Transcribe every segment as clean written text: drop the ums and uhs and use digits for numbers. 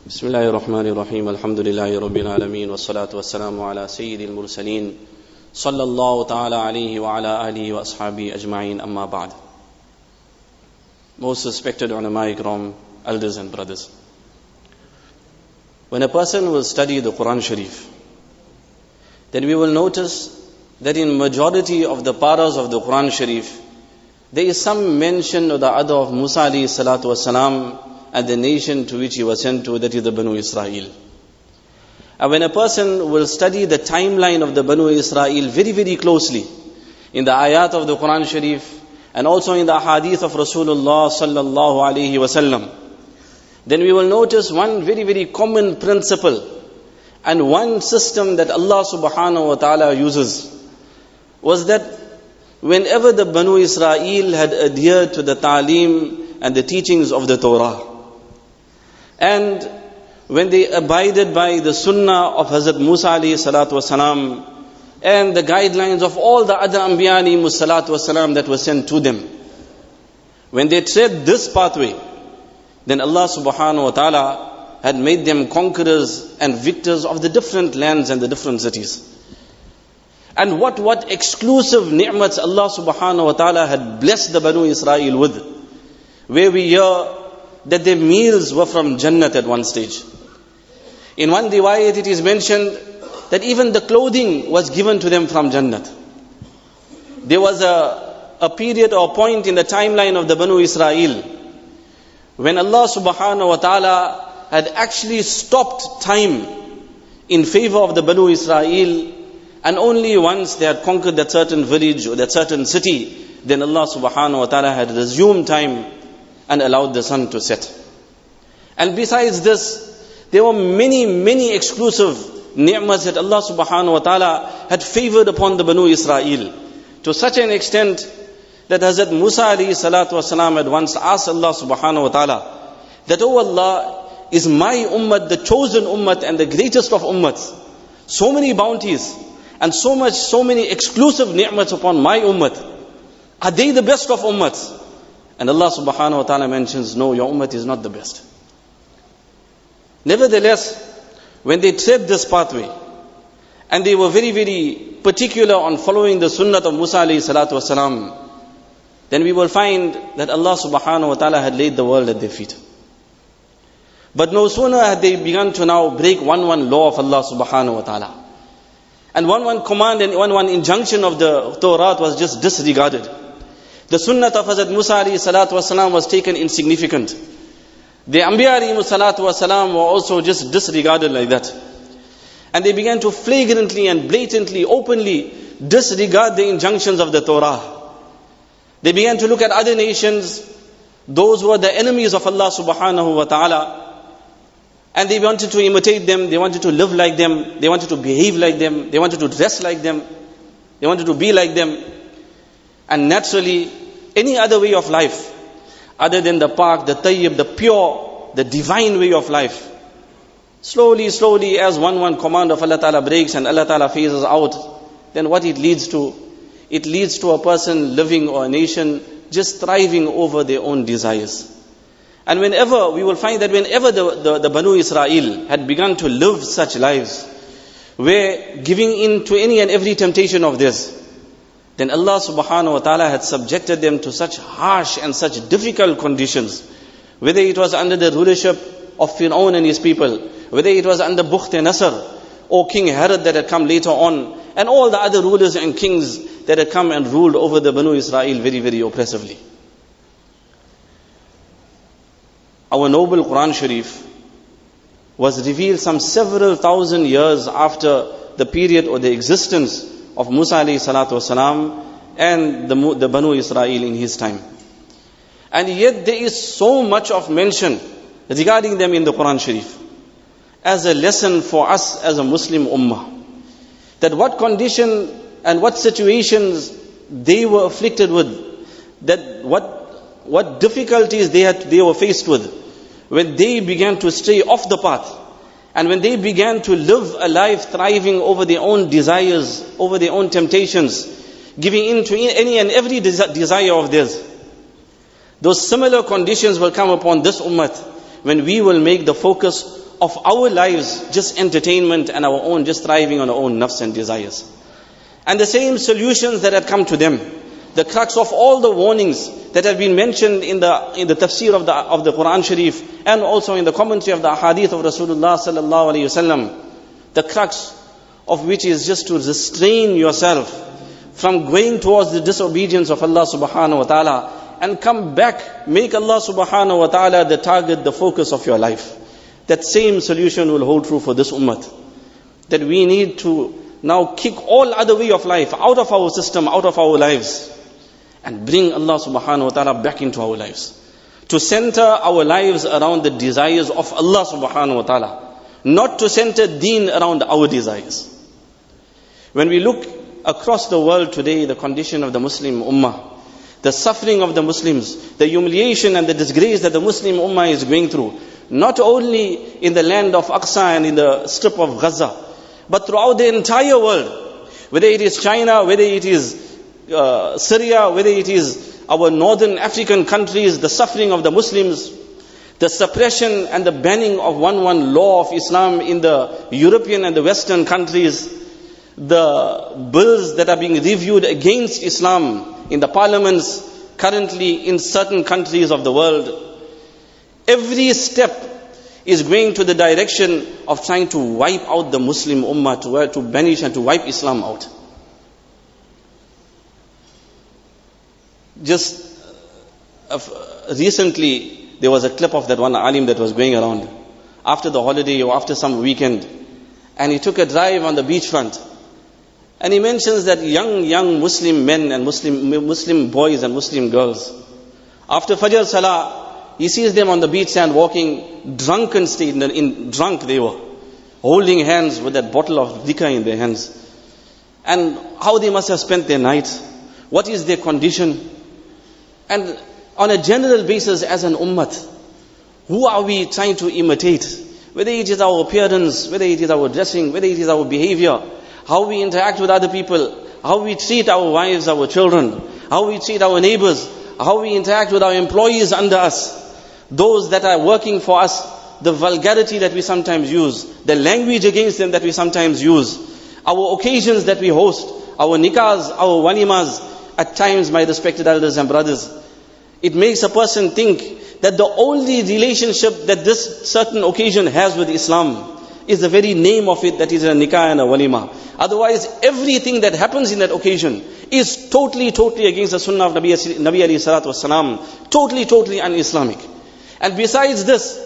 بسم الله الرحمن الرحيم الحمد لله رب العالمين والصلاة والسلام على سيد المرسلين صلى الله تعالى عليه وعلى آله وأصحابه أجمعين أما بعد. Most respected ulama ikram, elders and brothers, when a person will study the Quran Sharif, then we will notice that in majority of the paras of the Quran Sharif, there is some mention or the other of Musa alayhi salatu wasalam and the nation to which he was sent to, that is the Banu Israel. And when a person will study the timeline of the Banu Israel very, very closely, in the ayat of the Quran Sharif, and also in the hadith of Rasulullah sallallahu alaihi wasallam, then we will notice one very, very common principle and one system that Allah subhanahu wa ta'ala uses, was that whenever the Banu Israel had adhered to the ta'aleem and the teachings of the Torah, and when they abided by the sunnah of Hazrat Musa alayhi salatu wasalam and the guidelines of all the other Anbiya alayhi salatu wasalam that were sent to them, when they tread this pathway, then Allah subhanahu wa ta'ala had made them conquerors and victors of the different lands and the different cities. And what exclusive ni'mats Allah subhanahu wa ta'ala had blessed the Banu Israel with, where we hear that their meals were from Jannat at one stage. In one riwayat it is mentioned that even the clothing was given to them from Jannat. There was a period or point in the timeline of the Banu Israel when Allah subhanahu wa ta'ala had actually stopped time in favor of the Banu Israel, and only once they had conquered that certain village or that certain city, then Allah subhanahu wa ta'ala had resumed time and allowed the sun to set. And besides this, there were many exclusive ni'mas that Allah subhanahu wa ta'ala had favored upon the Banu Israel, to such an extent that Hazrat Musa alayhi salatu wasalam had once asked Allah subhanahu wa ta'ala that, "Oh Allah, is my ummah the chosen ummah and the greatest of ummahs? So many bounties and so many exclusive ni'mats upon my ummah. Are they the best of ummahs?" And Allah subhanahu wa ta'ala mentions, "No, your ummah is not the best." Nevertheless, when they tread this pathway, and they were very, very particular on following the sunnah of Musa alayhi salatu wasalam, then we will find that Allah subhanahu wa ta'ala had laid the world at their feet. But no sooner had they begun to now break one law of Allah subhanahu wa ta'ala, and one command and one injunction of the Torah was just disregarded. The sunnah of Hazrat Musa alayhi salatu wasalam was taken insignificant. The Anbiya alayhi salatu wasalam were also just disregarded like that. And they began to flagrantly and blatantly, openly disregard the injunctions of the Torah. They began to look at other nations, those who were the enemies of Allah subhanahu wa ta'ala, and they wanted to imitate them, they wanted to live like them, they wanted to behave like them, they wanted to dress like them, they wanted to be like them. And naturally, any other way of life, other than the pak, the tayyib, the pure, the divine way of life, slowly, as one command of Allah Ta'ala breaks and Allah Ta'ala phases out, then what it leads to? It leads to a person living, or a nation just thriving over their own desires. And whenever, we will find that whenever the Banu Israel had begun to live such lives, where giving in to any and every temptation of this, then Allah subhanahu wa ta'ala had subjected them to such harsh and such difficult conditions, whether it was under the rulership of Fir'aun and his people, whether it was under Bukht Nasr or King Herod that had come later on, and all the other rulers and kings that had come and ruled over the Banu Israel very, very oppressively. Our noble Quran Sharif was revealed some several thousand years after the period or the existence of Musa alayhi salatu wasalam and the Banu Israel in his time. And yet there is so much of mention regarding them in the Quran Sharif, as a lesson for us as a Muslim ummah, that what condition and what situations they were afflicted with, that what difficulties they were faced with when they began to stray off the path, and when they began to live a life thriving over their own desires, over their own temptations, giving in to any and every desire of theirs. Those similar conditions will come upon this ummah when we will make the focus of our lives just entertainment and our own just thriving on our own nafs and desires. And the same solutions that had come to them, the crux of all the warnings that have been mentioned in the tafsir of the Quran Sharif, and also in the commentary of the hadith of Rasulullah sallallahu alaihi wasallam, the crux of which is just to restrain yourself from going towards the disobedience of Allah subhanahu wa ta'ala, and come back, make Allah subhanahu wa ta'ala the target, the focus of your life. That same solution will hold true for this ummah. That we need to now kick all other way of life out of our system, out of our lives, and bring Allah subhanahu wa ta'ala back into our lives. To center our lives around the desires of Allah subhanahu wa ta'ala, not to center deen around our desires. When we look across the world today, the condition of the Muslim ummah, the suffering of the Muslims, the humiliation and the disgrace that the Muslim ummah is going through, not only in the land of Aqsa and in the strip of Gaza, but throughout the entire world, whether it is China, whether it is Syria, whether it is our northern African countries, the suffering of the Muslims, the suppression and the banning of one law of Islam in the European and the Western countries, the bills that are being reviewed against Islam in the parliaments currently in certain countries of the world. Every step is going to the direction of trying to wipe out the Muslim ummah, to banish and to wipe Islam out. Just recently, there was a clip of that one alim that was going around after the holiday or after some weekend, and he took a drive on the beachfront, and he mentions that young Muslim men and Muslim boys and Muslim girls, after Fajr Salah, he sees them on the beach sand walking drunken state, drunk they were, holding hands with that bottle of liquor in their hands, and how they must have spent their night, what is their condition. And on a general basis, as an ummah, who are we trying to imitate? Whether it is our appearance, whether it is our dressing, whether it is our behavior, how we interact with other people, how we treat our wives, our children, how we treat our neighbors, how we interact with our employees under us, those that are working for us, the vulgarity that we sometimes use, the language against them that we sometimes use, our occasions that we host, our nikahs, our walimas, at times, my respected elders and brothers, it makes a person think that the only relationship that this certain occasion has with Islam is the very name of it, that is a nikah and a walima. Otherwise, everything that happens in that occasion is totally against the sunnah of Nabi alayhi salatu wasalam, totally un-Islamic. And besides this,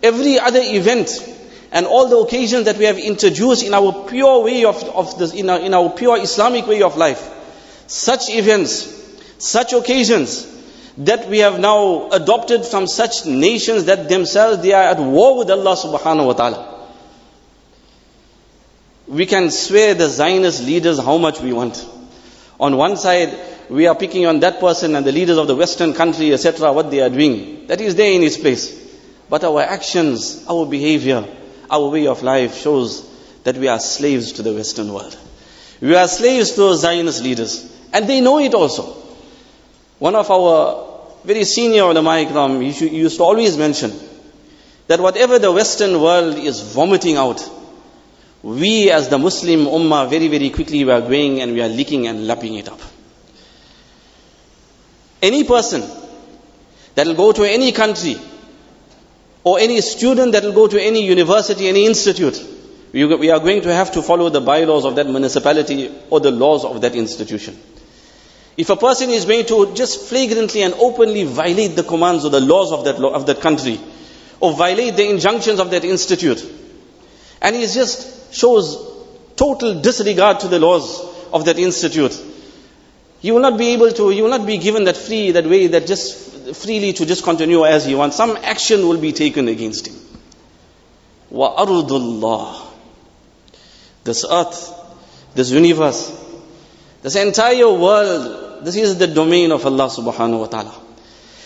every other event and all the occasions that we have introduced in our pure way of this, in our pure Islamic way of life, such events, such occasions that we have now adopted from such nations that themselves they are at war with Allah subhanahu wa ta'ala. We can swear the Zionist leaders how much we want. On one side, we are picking on that person and the leaders of the Western country, etc., what they are doing. That is there in his place. But our actions, our behavior, our way of life shows that we are slaves to the Western world. We are slaves to those Zionist leaders. And they know it also. One of our very senior ulama ikram, he used to always mention that whatever the Western world is vomiting out, we as the Muslim ummah very quickly we are going and we are licking and lapping it up. Any person that will go to any country, or any student that will go to any university, any institute, we are going to have to follow the bylaws of that municipality or the laws of that institution. If a person is going to just flagrantly and openly violate the commands or the laws of that country, or violate the injunctions of that institute, and he just shows total disregard to the laws of that institute, he will not be given that way that just freely to just continue as he wants. Some action will be taken against him. Wa ardullah. This earth, this universe, this entire world, this is the domain of Allah subhanahu wa ta'ala.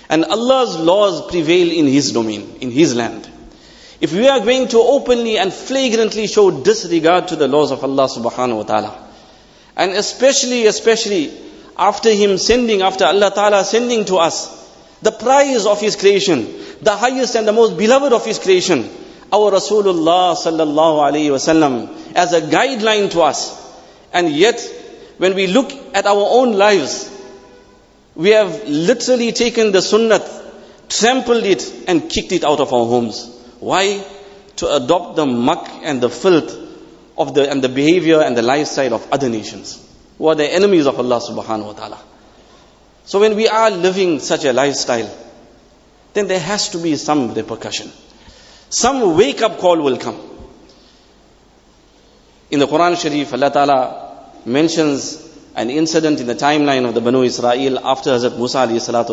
And Allah's laws prevail in His domain, in His land. If we are going to openly and flagrantly show disregard to the laws of Allah subhanahu wa ta'ala, and especially after Allah ta'ala sending to us the prize of His creation, the highest and the most beloved of His creation, our Rasulullah sallallahu alaihi wasallam as a guideline to us. And yet, when we look at our own lives, we have literally taken the sunnah, trampled it and kicked it out of our homes. Why? To adopt the muck and the filth of the behavior and the lifestyle of other nations, who are the enemies of Allah subhanahu wa ta'ala. So when we are living such a lifestyle, then there has to be some repercussion. Some wake-up call will come. In the Quran Sharif, Allah Ta'ala mentions an incident in the timeline of the Banu Israel after Hazrat Musa alayhi salatu